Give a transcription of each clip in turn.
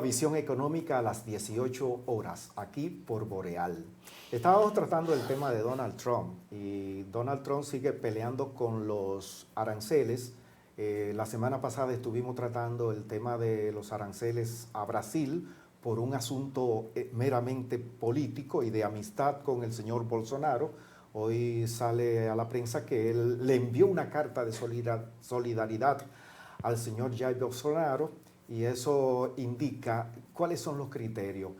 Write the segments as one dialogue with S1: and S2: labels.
S1: Visión Económica a las 18 horas, aquí por Boreal. Estábamos tratando el tema de Donald Trump y Donald Trump sigue peleando con los aranceles. La semana pasada estuvimos tratando el tema de los aranceles a Brasil por un asunto meramente político y de amistad con el señor Bolsonaro. Hoy sale a la prensa que él le envió una carta de solidaridad al señor Jair Bolsonaro, y eso indica cuáles son los criterios.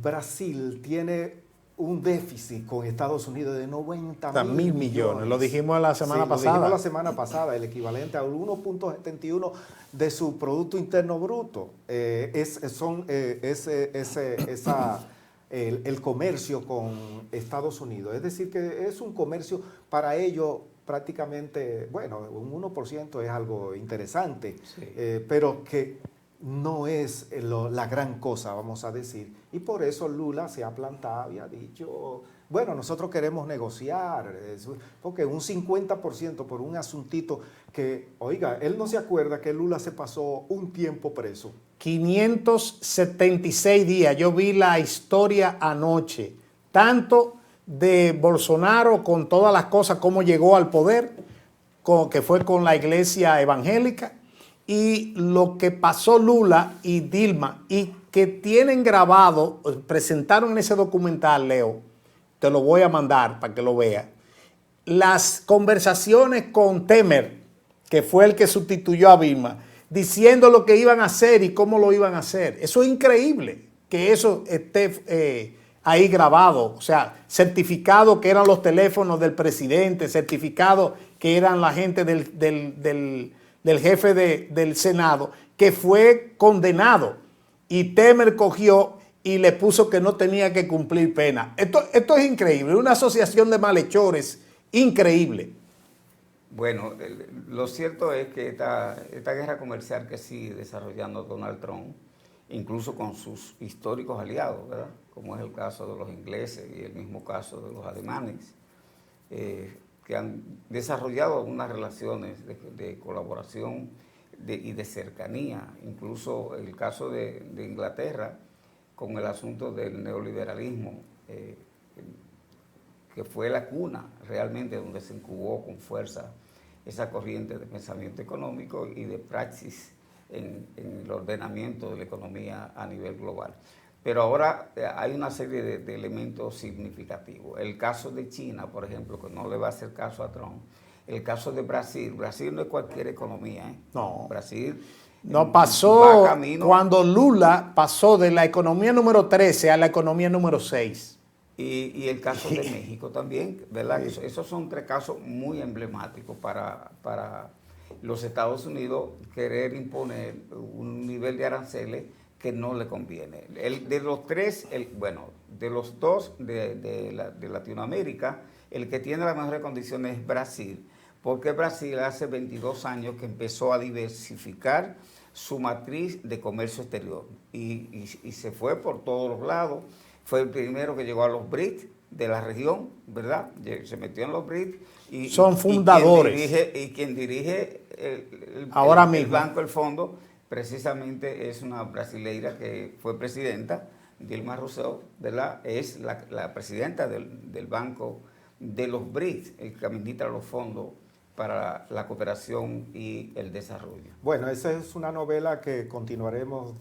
S1: Brasil tiene un déficit con Estados Unidos de 90 mil millones.
S2: Lo dijimos la semana pasada.
S1: Lo dijimos la semana pasada, el equivalente al 1.71 de su Producto Interno Bruto. El comercio con Estados Unidos. Es decir, que es un comercio para ellos prácticamente, bueno, un 1% es algo interesante, sí. Pero que no es la gran cosa, vamos a decir. Y por eso Lula se ha plantado y ha dicho, bueno, nosotros queremos negociar, porque un 50% por un asuntito que, oiga, él no se acuerda que Lula se pasó un tiempo preso.
S2: 576 días, yo vi la historia anoche, tanto de Bolsonaro con todas las cosas, cómo llegó al poder, que fue con la iglesia evangélica, y lo que pasó Lula y Dilma, y que tienen grabado, presentaron en ese documental, Leo, te lo voy a mandar para que lo veas, las conversaciones con Temer, que fue el que sustituyó a Dilma, diciendo lo que iban a hacer y cómo lo iban a hacer. Eso es increíble, que eso esté ahí grabado, o sea, certificado que eran los teléfonos del presidente, certificado que eran la gente del jefe del Senado, que fue condenado, y Temer cogió y le puso que no tenía que cumplir pena. Esto es increíble, una asociación de malhechores increíble.
S3: Bueno, lo cierto es que esta guerra comercial que sigue desarrollando Donald Trump, incluso con sus históricos aliados, ¿verdad?, como es el caso de los ingleses y el mismo caso de los alemanes, que han desarrollado unas relaciones de colaboración y de cercanía, incluso el caso de Inglaterra con el asunto del neoliberalismo, que fue la cuna realmente donde se incubó con fuerza esa corriente de pensamiento económico y de praxis en el ordenamiento de la economía a nivel global. Pero ahora hay una serie de elementos significativos. El caso de China, por ejemplo, que no le va a hacer caso a Trump. El caso de Brasil. Brasil no es cualquier economía, ¿eh?
S2: No.
S3: Brasil
S2: no pasó cuando Lula pasó de la economía número 13 a la economía número 6.
S3: Y el caso de México también, ¿verdad? Esos son tres casos muy emblemáticos para los Estados Unidos querer imponer un nivel de aranceles que no le conviene. De los tres, de los dos de Latinoamérica, el que tiene las mejores condiciones es Brasil, porque Brasil hace 22 años que empezó a diversificar su matriz de comercio exterior y se fue por todos los lados. Fue el primero que llegó a los BRICS de la región, ¿verdad? Se metió en los BRICS.
S2: Son fundadores.
S3: Quien dirige el banco, el fondo, precisamente es una brasileira que fue presidenta, Dilma Rousseff, ¿verdad? Es la presidenta del banco de los BRICS, el que administra los fondos para la cooperación y el desarrollo.
S1: Bueno, esa es una novela que continuaremos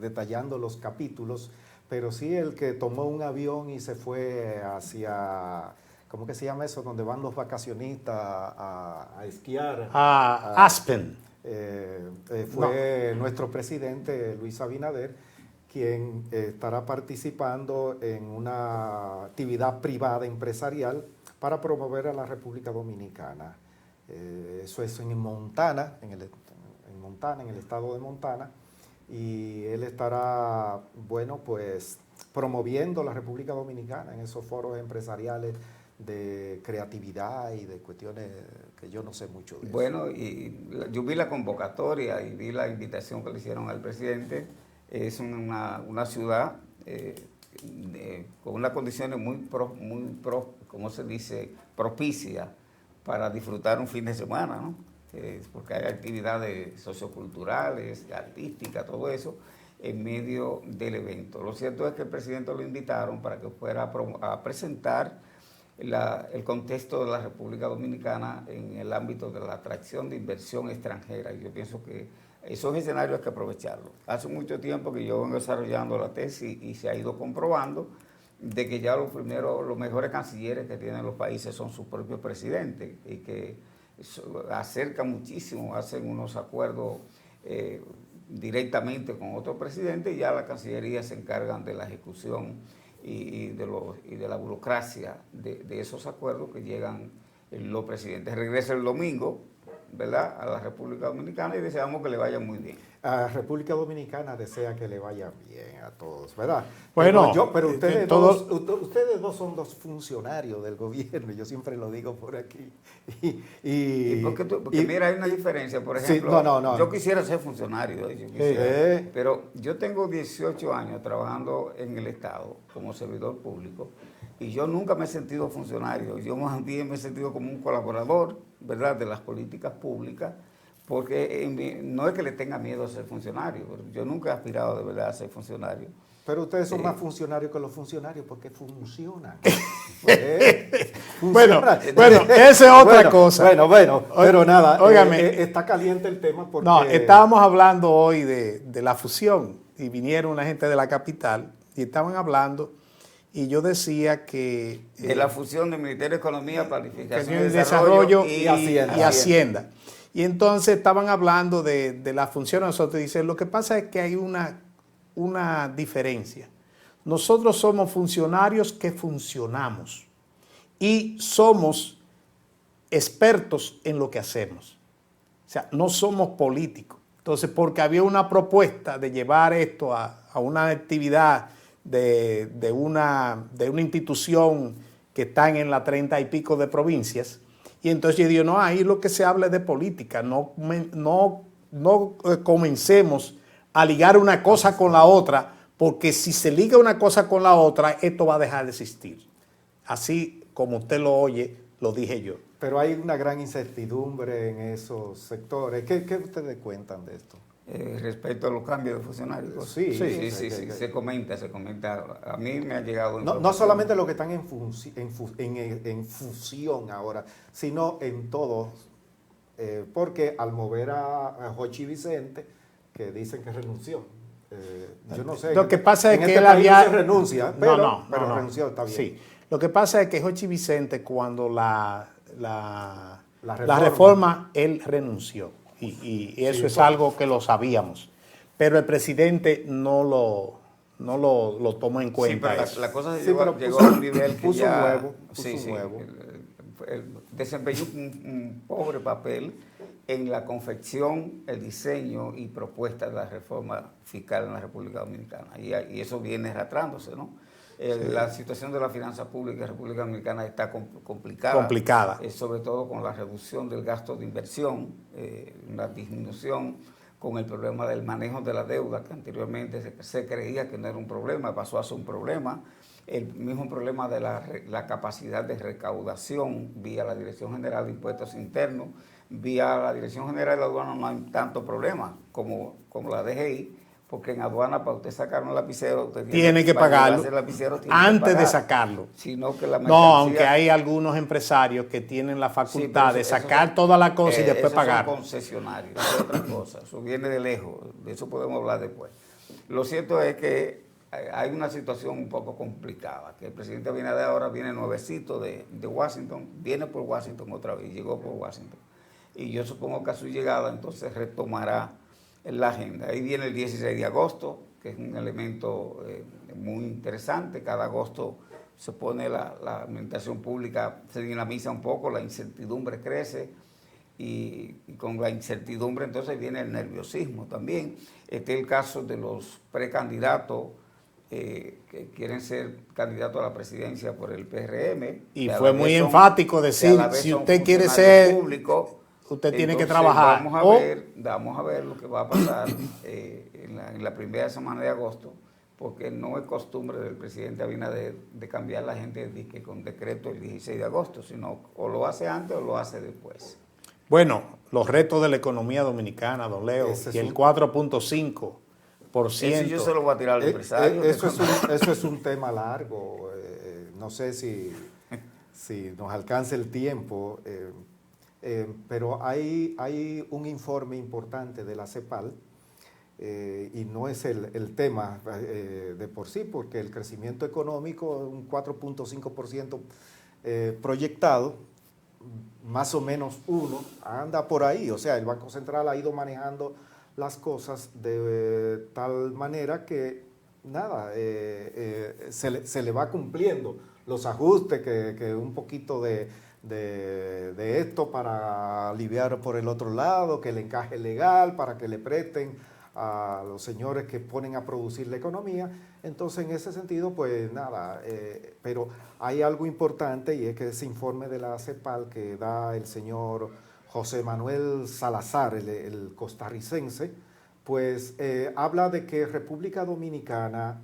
S1: detallando los capítulos, pero sí el que tomó un avión y se fue hacia, ¿cómo que se llama eso? Donde van los vacacionistas a esquiar.
S2: Aspen.
S1: Fue nuestro presidente Luis Abinader, quien estará participando en una actividad privada empresarial para promover a la República Dominicana. Eso es en Montana, en el estado de Montana, y él estará, bueno, pues promoviendo la República Dominicana en esos foros empresariales de creatividad y de cuestiones que yo no sé mucho de
S3: eso. Y yo vi la convocatoria y vi la invitación que le hicieron al presidente. Es una ciudad con unas condiciones ¿cómo se dice?, propicias para disfrutar un fin de semana, ¿no? porque hay actividades socioculturales, artísticas, todo eso, en medio del evento. Lo cierto es que el presidente lo invitaron para que fuera a presentar el contexto de la República Dominicana en el ámbito de la atracción de inversión extranjera. Y yo pienso que esos escenarios hay que aprovecharlos. Hace mucho tiempo que yo vengo desarrollando la tesis y se ha ido comprobando de que ya los mejores cancilleres que tienen los países son sus propios presidentes y que acercan muchísimo, hacen unos acuerdos directamente con otros presidentes y ya la Cancillería se encargan de la ejecución y de la burocracia de esos acuerdos que llegan los presidentes. Regresa el domingo, ¿verdad?, a la República Dominicana y deseamos que le vaya muy bien.
S1: A República Dominicana desea que le vaya bien a todos, ¿verdad?
S2: Bueno,
S1: pero ustedes dos son dos funcionarios del gobierno, yo siempre lo digo por aquí.
S3: Porque mira, hay una diferencia, por ejemplo,
S1: sí,
S3: yo quisiera ser funcionario, pero yo tengo 18 años trabajando en el Estado como servidor público y yo nunca me he sentido funcionario, yo más bien me he sentido como un colaborador, ¿verdad?, de las políticas públicas, porque no es que le tenga miedo a ser funcionario, yo nunca he aspirado de verdad a ser funcionario.
S1: Pero ustedes son más funcionarios que los funcionarios porque funcionan.
S2: Bueno, esa es otra cosa.
S1: Bueno, pero nada,
S2: óigame,
S1: está caliente el tema porque...
S2: No, estábamos hablando hoy de la fusión y vinieron una gente de la capital y estaban hablando y yo decía que...
S3: de la fusión del Ministerio de Economía, Planificación
S2: y Desarrollo y
S1: Hacienda.
S2: Y entonces estaban hablando de la función de nosotros y dicen, lo que pasa es que hay una diferencia. Nosotros somos funcionarios que funcionamos y somos expertos en lo que hacemos. O sea, no somos políticos. Entonces, porque había una propuesta de llevar esto a una actividad de una institución que están en la 30 y pico de provincias, y entonces yo digo, no, ahí lo que se habla es de política, no comencemos a ligar una cosa con la otra, porque si se liga una cosa con la otra, esto va a dejar de existir. Así como usted lo oye, lo dije yo.
S1: Pero hay una gran incertidumbre en esos sectores. ¿Qué ustedes cuentan de esto?
S3: Respecto a los cambios de funcionarios.
S1: Sí,
S3: se comenta. A mí me ha llegado...
S1: No solamente los que están en fusión ahora, sino en todos, porque al mover a Jochi Vicente, que dicen que renunció, yo no sé.
S2: Lo que pasa es que
S1: este
S2: él
S1: país
S2: había...
S1: se renuncia, pero renunció, está bien.
S2: Sí, lo que pasa es que Jochi Vicente, cuando la
S1: reforma,
S2: él renunció. Y eso es algo que lo sabíamos. Pero el presidente no lo tomó en cuenta.
S3: Sí, pero la cosa llegó a un nivel que
S1: puso
S3: ya...
S1: puso un huevo.
S3: Desempeñó un pobre papel en la confección, el diseño y propuesta de la reforma fiscal en la República Dominicana. Y eso viene arrastrándose, ¿no? La situación de la finanza pública en la República Dominicana está complicada. Sobre todo con la reducción del gasto de inversión, una disminución con el problema del manejo de la deuda, que anteriormente se creía que no era un problema, pasó a ser un problema. El mismo problema de la capacidad de recaudación vía la Dirección General de Impuestos Internos, vía la Dirección General de la Aduana no hay tanto problema como la DGI, porque en aduana para usted sacar un lapicero, usted
S2: tiene que pagarlo antes de sacarlo.
S3: Sino que la
S2: mercancía, no, aunque hay algunos empresarios que tienen la facultad de sacar toda la cosa y después pagar.
S3: Son concesionarios, es otra cosa, eso viene de lejos, de eso podemos hablar después. Lo cierto es que hay una situación un poco complicada, que el presidente Abinader ahora viene nuevecito de Washington, viene por Washington otra vez, llegó por Washington. Y yo supongo que a su llegada entonces retomará la agenda. Ahí viene el 16 de agosto, que es un elemento muy interesante. Cada agosto se pone la administración pública, se dinamiza un poco, la incertidumbre crece y con la incertidumbre entonces viene el nerviosismo también. Este es el caso de los precandidatos que quieren ser candidatos a la presidencia por el PRM.
S2: Y fue muy enfático decir, si usted quiere ser
S3: público,
S2: usted tiene que trabajar.
S3: Vamos a ver lo que va a pasar en la primera semana de agosto, porque no es costumbre del presidente Abinader de cambiar la gente con decreto el 16 de agosto, sino o lo hace antes o lo hace después.
S2: Bueno, los retos de la economía dominicana, don Leo,
S1: Ese es
S2: y el
S1: un-
S2: 4.5%.
S3: Eso yo se lo voy a tirar al empresario.
S1: Eso es un tema largo. No sé si nos alcanza el tiempo, pero hay un informe importante de la CEPAL, y no es el tema de por sí, porque el crecimiento económico, un 4.5% proyectado, más o menos anda por ahí. O sea, el Banco Central ha ido manejando las cosas de tal manera que nada, se le va cumpliendo los ajustes, que un poquito de esto para aliviar por el otro lado, que el encaje legal, para que le presten a los señores que ponen a producir la economía. Entonces, en ese sentido, pues nada, pero hay algo importante, y es que ese informe de la CEPAL que da el señor José Manuel Salazar, el costarricense, pues habla de que República Dominicana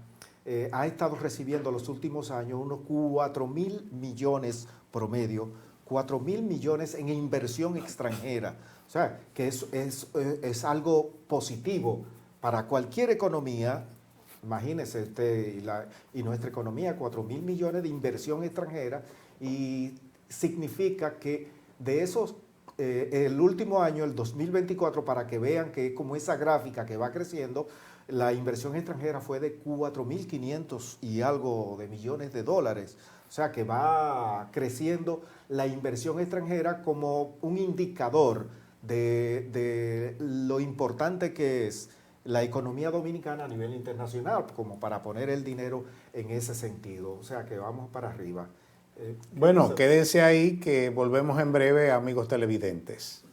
S1: ha estado recibiendo los últimos años unos 4.000 millones promedio, 4.000 millones en inversión extranjera. O sea, que es algo positivo para cualquier economía. Imagínese usted, y nuestra economía, 4.000 millones de inversión extranjera, y significa que de esos, el último año, el 2024, para que vean que es como esa gráfica que va creciendo, la inversión extranjera fue de 4.500 y algo de millones de dólares. O sea que va creciendo la inversión extranjera como un indicador de lo importante que es la economía dominicana a nivel internacional, como para poner el dinero en ese sentido. O sea que vamos para arriba.
S2: Bueno, quédense ahí que volvemos en breve, amigos televidentes.